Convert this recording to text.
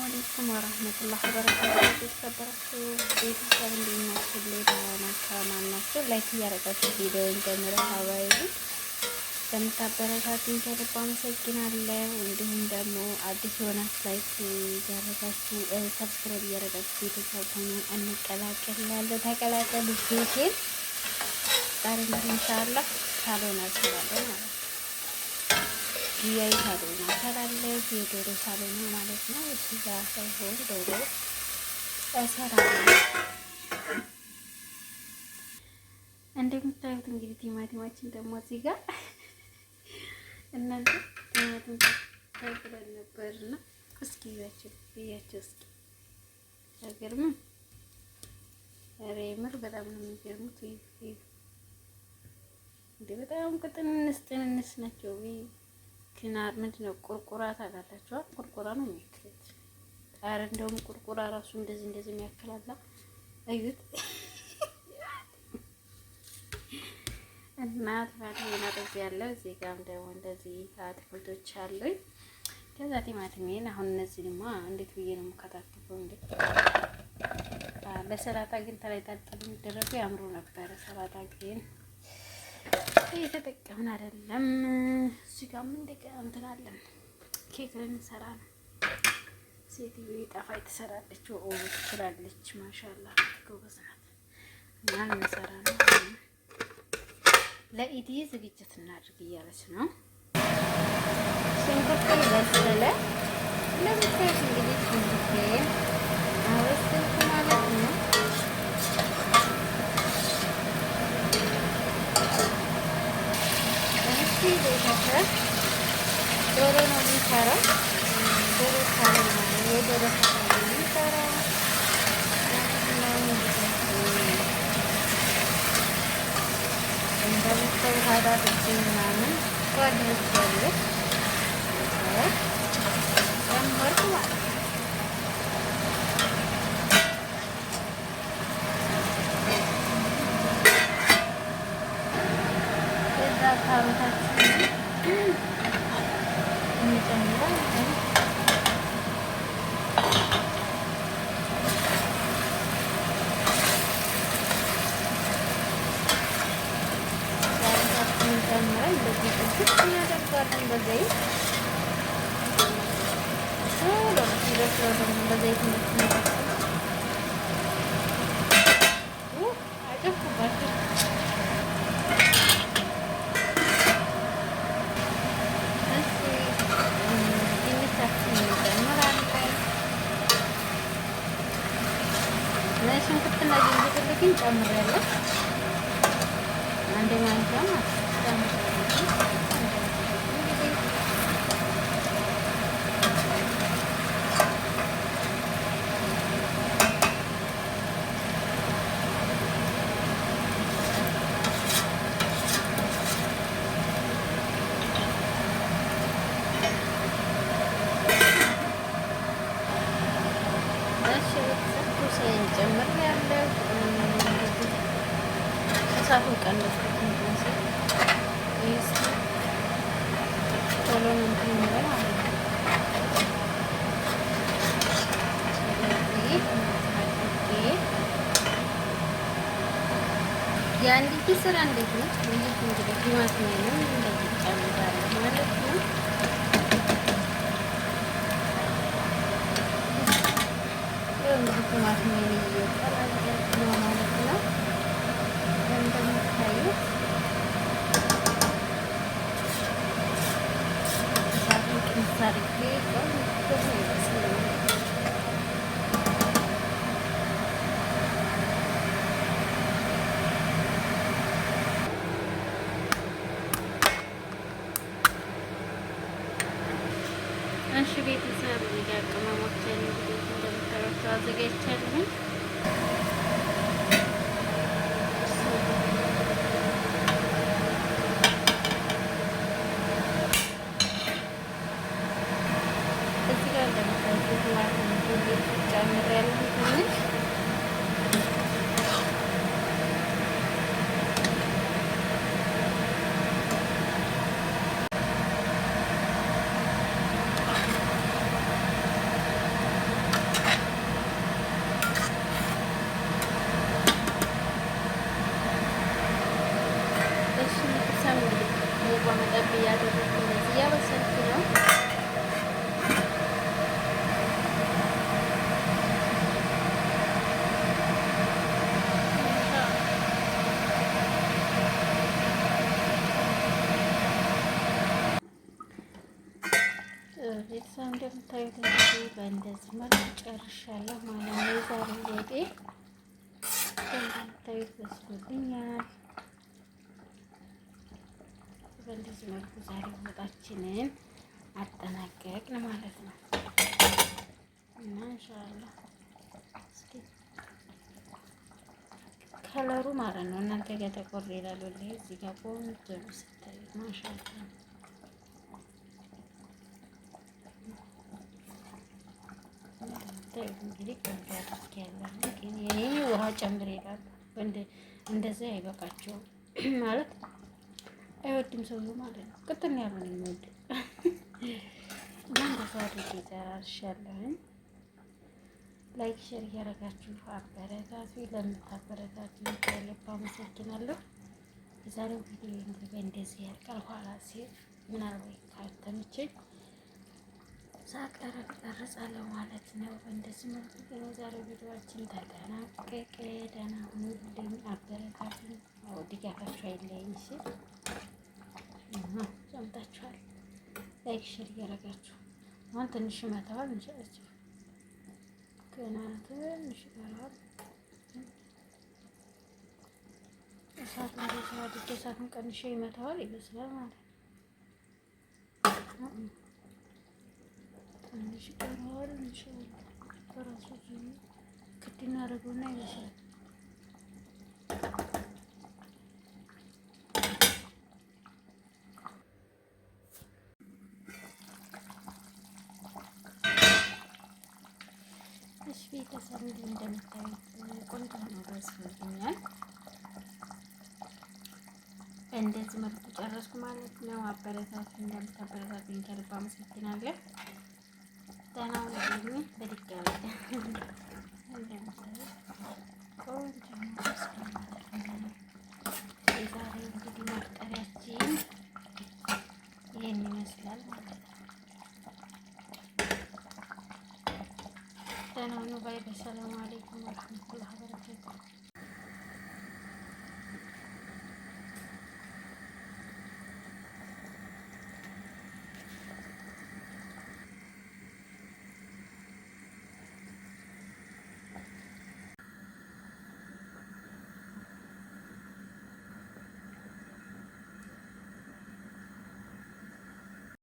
አለይኩም ወራህመቱላሂ ወበረካቱህ። የተከበራችሁ ቤተሰብ እንዴት ናችሁ? ናችሁ ላይክ እያደረጋችሁ ቪዲዮውን ጀምሮ ሀዋይ በምታበረታቱኝ ከልብ አመሰግናለሁ። እንዲሁም ደግሞ አዲስ የሆናችሁ ላይክ እያደረጋችሁ ሰብስክራይብ እያደረጋችሁ ቤተሰብ ሆኑ እንቀላቀል ያለው ተቀላቀሉ። ቤቴን ዛሬ እንግዲህ ኢንሻአላህ ሳሎን አሰራለሁ ማለት ነው። ጊያይ ሳሎን አሰራለሁ። የዶሮ ሳሎን ማለት ነው። ስጋ ሳይሆን ዶሮ እሰራለሁ። እንደምታዩት እንግዲህ ቲማቲማችን ደግሞ እዚህ ጋር እናንተ ቲማቲም ታይብለን ነበርና እስኪ ያቸው እስኪ አይገርምም? ኧረ የምር በጣም ነው የሚገርሙት። እንደ በጣም ጥንንስ ናቸው። ክናር ምንድነው? ቁርቁራ ታውቃላችሁ? ቁርቁራ ነው የሚያክሉት። ኧረ እንደውም ቁርቁራ ራሱ እንደዚህ የሚያክላላ እዩት። እና ቲማቲሜን አጥቤ ያለው እዚህ ጋርም ደግሞ እንደዚህ አትክልቶች አሉኝ። ከዛ ቲማቲሜን አሁን እነዚህንማ እንዴት ብዬ ነው የምከታተፈው? እንዴ ለሰላጣ ግን ተላይ ታጥብ የሚደረጉ ያምሩ ነበረ። ሰላጣ ግን እየተጠቀምን አይደለም። እዚህ ጋር ምን እንትን አለን። ኬክ ልንሰራ ነው። ሴትዮ ጣፋጭ ትሰራለች። ትችላለች። ማሻአላህ ጎበዝ ናት። እና ልንሰራ ነው። ለኢዲ ዝግጅት እናድርግ እያለች ነው። ሽንኩርት በሰለ። ለምሳሌ እንግዲህ ሽንኩርቴን አወስልኩ ማለት ነው። እሺ ቤተሰብ ዶሮ ነው የሚሰራው። ዶሮ ሳሎን ነው የዶሮ ሳሎን ነው የሚሰራው። እንደምታዩት አዳርቼ ምናምን ጓደኞች ያለ ጨመርኩ ማለት ነው። ከዛ ካሮታችን እንጨምራለን። ጨምረን እንደዚህ ጥብስ እናደርጋለን በዘይት ቶሎ ሲደርሰው ደግሞ በዘይት አጨፍኩባቸው። ድንቻችን እንጨምራለን። ሽንኩርትና ዝንጅብል ግን ጨምሬያለሁ። አንድ ማንኪያ ማለት ነው። እሳቱን ቀንሱት። ቶሎ ነው እንትን የሚለው ማለት ነው። የአንዲት ስራ እንዴት ነው? እንዴት እንግዲህ ቲማቲሜንም እንደዚህ ጨምራለሁ ማለት ነው። እንግዲህ ቲማቲሜን እየቀላቀልኩ ነው ማለት ነው። እንደምታዩት እሳቱን ቅንስ አድርጌ ቆንጆ ይመስላል። እሺ ቤተሰብ እዚህ ጋር ቅመሞችን እንግዲህ እንደምታዩት አዘጋጅቻለሁ። እዚህ ጋር እንደምታዩት ጨምሬያለሁ ትንሽ እንደምታዩት እንግዲህ በእንደዚህ መልኩ ጨርሻለሁ ማለት ነው። የዛሬው ወጤ እንደምታዩት በስሎልኛል። በእንደዚህ መልኩ ዛሬ ወጣችንን አጠናቀቅን ማለት ነው እና ኢንሻአላህ እስኪ ከለሩ ማለት ነው እናንተ ጋር ተቆር ይላል ወላሂ እዚህ ጋር ቆንጆ ነው ስታይ ማሻአላህ እንግዲህ ቆንጆ አድርጌያለሁ። ግን እኔ ውሃ ጨምር ይላል እንደዛ አይበቃቸውም ማለት አይወድም ሰውዬው ማለት ነው። ቅጥን ያሉ ነው የሚወድ እና እንደዛ አድርጌ ጨርሻለሁኝ። ላይክ ሼር እያደረጋችሁ አበረታቱ። ለምታበረታቱ ከልብ አመሰግናለሁ። የዛሬው ቪዲዮ እንግዲህ እንደዚህ ያልቃል። ኋላ ሲል ምናልባት ካልተመቸኝ ቀርጻለሁ ማለት ነው። እንደዚህ መልኩ ግን የዛሬው ቪዲዮአችን ተጠናቀቀ። ደህና ሁኑልኝ፣ አበረታቱኝ። አዎ ድጋፋችሁ አይለየኝ። እሺ ሰምታችኋል። ላይክ ሼር እያደረጋችሁ አሁን ትንሽ መተዋል እንችላለን። ገና ትንሽ ይቀረዋል። እሳቱን እንደዚህ አድርጌ እሳቱን ቀንሼ ይመታዋል ይመስላል ማለት ነው። ትንሽ ይቀረዋል። ኢንሻአላህ በራሱ ክድ እናደርገውና ይመስላል። እሺ ቤተሰብ እንደምታዩት ቆንጆ ነው በስሎልኛል። እንደዚህ መልኩ ጨረስኩ ማለት ነው። አበረታቱ። እንደምታበረታቱኝ ከልብ አመሰግናለሁ። ደህና ሁኑልኝ። በድጋሚ እንደምታዩት ቆንጆ ነው በስሏል ማለት ነው። የዛሬ እንግዲህ ማፍጠሪያችን ይሄን ይመስላል ማለት ነው። ደህና ሁኑ። ባይ። በሰላም አለይኩም ወረህመቱላሂ ወበረካቱህ።